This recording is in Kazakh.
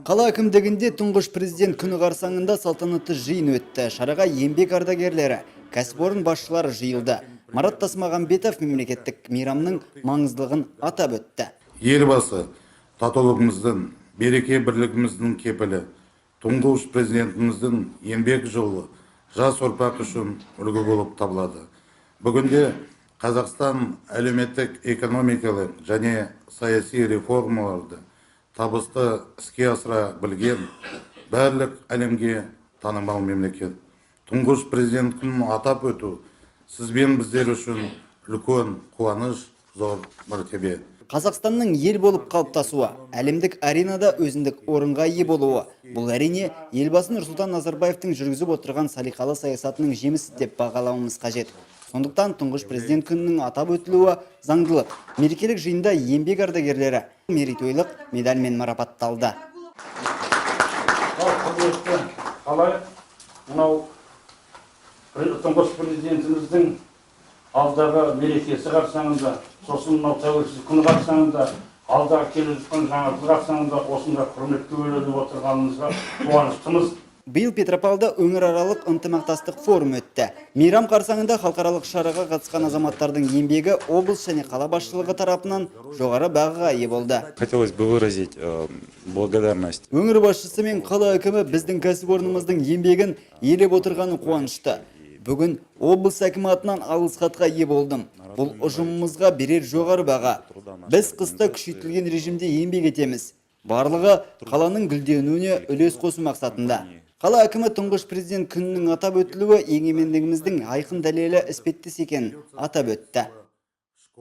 Қала әкімдігінде тұңғыш президент күні қарсаңында салтанатты жиын өтті. Шараға еңбек ардагерлері, кәсіпорын басшылары жиылды. Марат Тасмағамбетов мемлекеттік мейрамның маңыздылығын атап өтті. Елбасы татулығымыздың, береке бірлігіміздің кепілі, тұңғыш президентіміздің еңбек жолы жас ұрпақ үшін үлгі болып табылады. Бүгінде Қазақстан әлеуметтік экономикалық және саяси реформаларды табысты іске асыра білген, барлық әлемге танымал мемлекет. Тұңғыш президент күнін атап өту сізбен біздер үшін үлкен қуаныш, зор мәртебе. Қазақстанның ел болып қалыптасуы, әлемдік аренада өзіндік орынға ие болуы, бұл әрине елбасы Нұрсұлтан Назарбаевтың жүргізіп отырған салиқалы саясатының жемісі деп бағалауымыз қажет. Сондықтан тұңғыш президент күнінің атап өтілуі заңдылық. Мерекелік жиында еңбек ардагерлері мерейтойлық медальмен марапатталды. Қалай мынау тұңғыш президентіміздің алдағы мерекесі қарсаңында, сосын мынау тәуелсіздік күні қарсаңында, алдағы келе жатқан жаңа жыл қарсаңында осында құрметке бөлініп отырғанымызға қуаныштымыз. Биыл Петропавлда өңіраралық ынтымақтастық форум өтті. Мейрам қарсаңында халықаралық шараға қатысқан азаматтардың еңбегі облыс және қала басшылығы тарапынан жоғары бағаға ие болды. Хотелось бы выразить благодарность. Өңір басшысы мен қала әкімі біздің кәсіпорнымыздың еңбегін елеп отырғаны қуанышты. Бүгін облыс әкімі атынан алғыс хатқа ие болдым. Бұл ұжымымызға берер жоғары баға. Біз қыста күшейтілген режимде еңбек етеміз. Барлығы қаланың гүлденуіне үлес қосу мақсатында. Қала әкімі тұңғыш президент күнінің атап өтілуі егемендігіміздің айқын дәлелі іспеттес екенін атап өтті.